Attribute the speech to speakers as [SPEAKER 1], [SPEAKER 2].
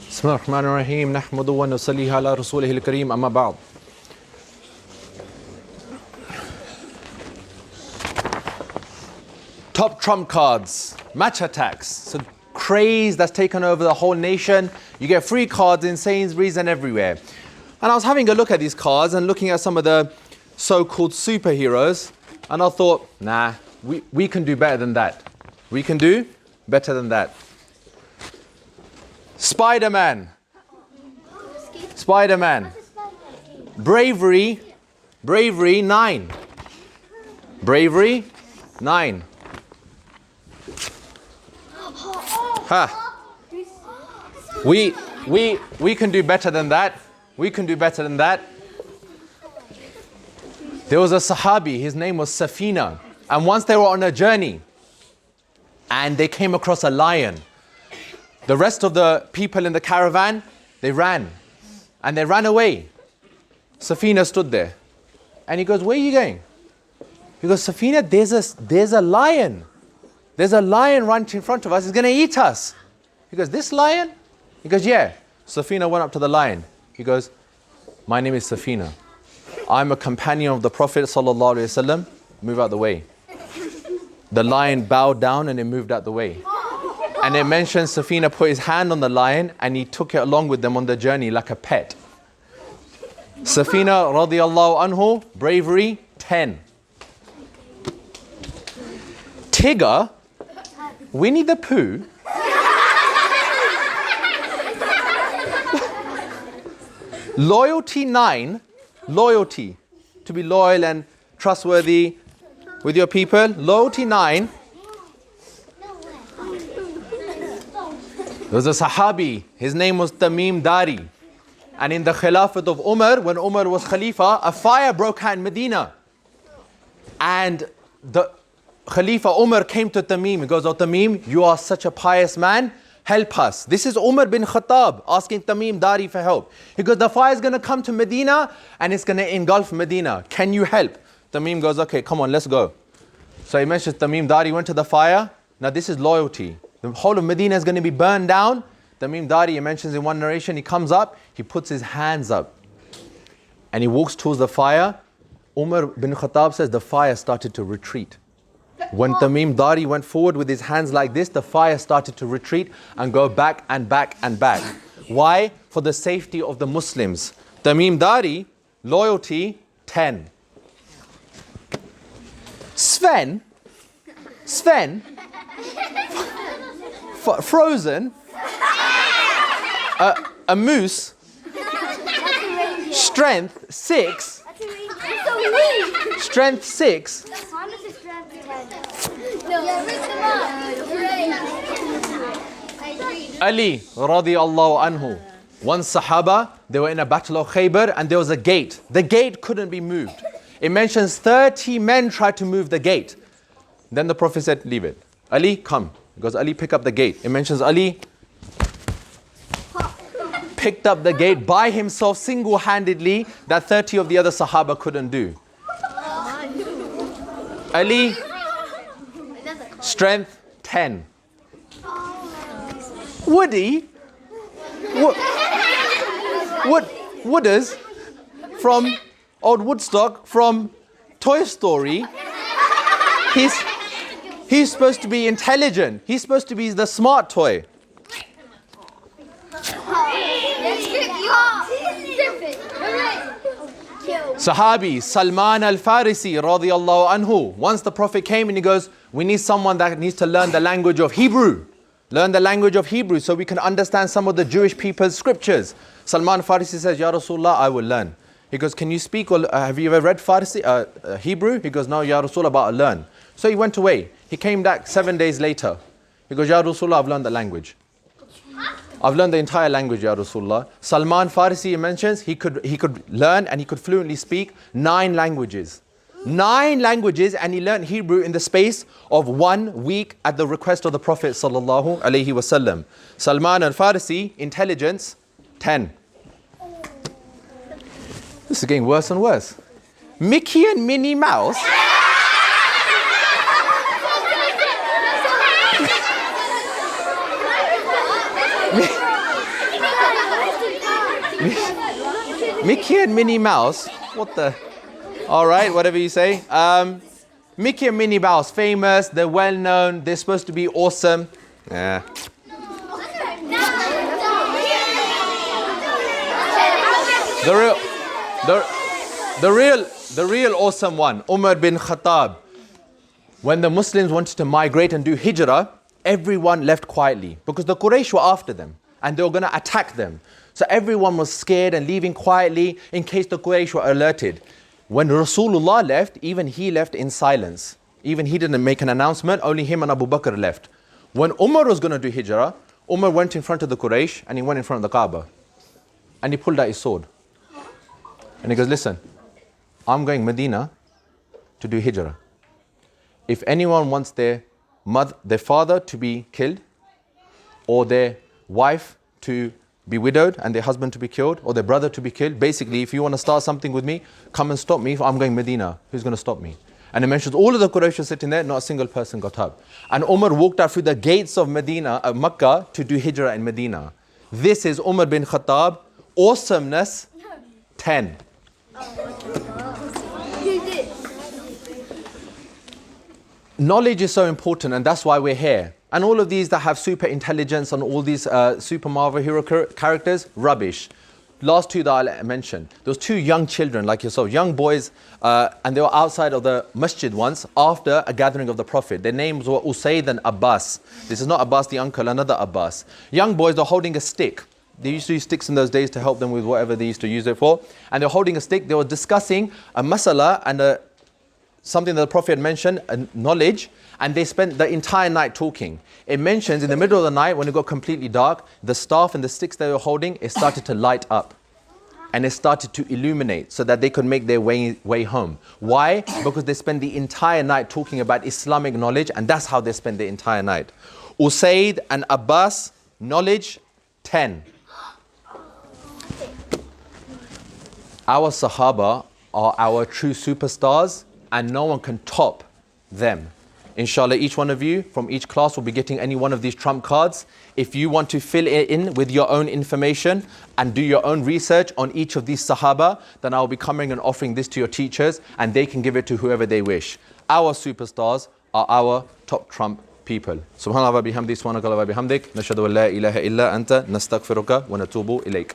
[SPEAKER 1] Bismillah ar-Rahman ar-Rahim. Nahmadu wa nusalli ala rasulihi al-kareem. Amma ba'd. Top trump cards, match Attax. So craze that's taken over the whole nation. You get free cards in Sainsbury's and everywhere. And I was having a look at these cards and looking at some of the so-called superheroes, and I thought, nah, we can do better than that. We can do better than that. Spider-Man. Spider-Man. Bravery 9. Bravery 9. Ha. We can do better than that. We can do better than that. There was a Sahabi, his name was Safinah. And once they were on a journey and they came across a lion, the rest of the people in the caravan, they ran. And they ran away. Safinah stood there. And he goes, where are you going? He goes, Safinah, there's a lion. There's a lion right in front of us. He's going to eat us. He goes, this lion? He goes, yeah. Safinah went up to the lion. He goes, my name is Safinah. I'm a companion of the Prophet sallallahu alaihi wasallam. Move out the way. The lion bowed down and it moved out the way. And it mentions Safinah put his hand on the lion and he took it along with them on the journey like a pet. Safinah radiyallahu anhu, bravery 10. Tigger, Winnie the Pooh, loyalty 9, loyalty, to be loyal and trustworthy with your people, loyalty 9. There was a Sahabi, his name was Tamim Dari. And in the Khilafat of Umar, when Umar was Khalifa, a fire broke out in Medina. And the Khalifa Umar came to Tamim. He goes, oh Tamim, you are such a pious man, help us. This is Umar bin Khattab asking Tamim Dari for help. He goes, the fire is going to come to Medina and it's going to engulf Medina. Can you help? Tamim goes, okay, come on, let's go. So he mentions Tamim Dari went to the fire. Now this is loyalty. The whole of Medina is going to be burned down. Tamim Dari, he mentions in one narration, he comes up, he puts his hands up and he walks towards the fire. Umar bin Khattab says the fire started to retreat. When Tamim Dari went forward with his hands like this, the fire started to retreat and go back and back and back. Why? For the safety of the Muslims. Tamim Dari, loyalty 10. Sven, Frozen, a moose, strength 6, strength 6, Ali radiallahu anhu. One Sahaba, they were in a battle of Khaybar and there was a gate. The gate couldn't be moved. It mentions 30 men tried to move the gate. Then the Prophet said, leave it. Ali, come. He goes, Ali, pick up the gate. It mentions Ali picked up the gate by himself single-handedly that 30 of the other Sahaba couldn't do. Ali, strength 10. Woody, Wooders from Old Woodstock from Toy Story, he's supposed to be intelligent. He's supposed to be the smart toy. Sahabi Salman al-Farisi radiyallahu anhu. Once the Prophet came and he goes, we need someone that needs to learn the language of Hebrew. Learn the language of Hebrew so we can understand some of the Jewish people's scriptures. Salman al-Farisi says, Ya Rasulullah, I will learn. He goes, can you speak or have you ever read Farsi, Hebrew? He goes, no, Ya Rasulullah, but I'll learn. So he went away. He came back 7 days later. He goes, Ya Rasulullah, I've learned the language. I've learned the entire language, Ya Rasulullah. Salman Farisi mentions he could learn and he could fluently speak 9 languages. 9 languages, and he learned Hebrew in the space of 1 week at the request of the Prophet sallallahu alaihi wasallam. Salman al-Farisi, intelligence 10. This is getting worse and worse. Mickey and Minnie Mouse. Mickey and Minnie Mouse. What the? All right, whatever you say. Mickey and Minnie Mouse, famous. They're well known. They're supposed to be awesome. Yeah. The real awesome one, Umar bin Khattab. When the Muslims wanted to migrate and do hijrah, everyone left quietly because the Quraysh were after them and they were going to attack them. So everyone was scared and leaving quietly in case the Quraysh were alerted. When Rasulullah left, even he left in silence. Even he didn't make an announcement, only him and Abu Bakr left. When Umar was going to do hijrah, Umar went in front of the Quraysh and he went in front of the Kaaba. And he pulled out his sword. And he goes, listen, I'm going Medina to do hijrah. If anyone wants their father to be killed, or their wife to be widowed and their husband to be killed, or their brother to be killed, basically, if you want to start something with me, come and stop me. If I'm going Medina, who's going to stop me? And it mentions all of the Quraysh sitting there, not a single person got up. And Umar walked out through the gates of Makkah to do hijrah in Medina. This is Umar bin Khattab, awesomeness 10. Knowledge is so important, and that's why we're here. And all of these that have super intelligence and all these super Marvel hero characters, rubbish. Last two that I mentioned, those two young children like yourself, young boys, and they were outside of the masjid once after a gathering of the Prophet. Their names were Usayd and Abbas. This is not Abbas the uncle, another Abbas. Young boys are holding a stick. They used to use sticks in those days to help them with whatever they used to use it for. And they're holding a stick. They were discussing a masala and something that the Prophet had mentioned, knowledge, and they spent the entire night talking. It mentions in the middle of the night when it got completely dark, the staff and the sticks they were holding, it started to light up. And it started to illuminate so that they could make their way home. Why? Because they spent the entire night talking about Islamic knowledge, and that's how they spent the entire night. Usayd and Abbas, knowledge 10. Our Sahaba are our true superstars, and no one can top them. Inshallah, each one of you from each class will be getting any one of these trump cards. If you want to fill it in with your own information and do your own research on each of these Sahaba, then I'll be coming and offering this to your teachers and they can give it to whoever they wish. Our superstars are our top trump people. Subhanallah wa bihamdi, subhanakallah wa bihamdik, nashhadu an la ilaha illa anta, nastaghfiruka wa natubu ilayk.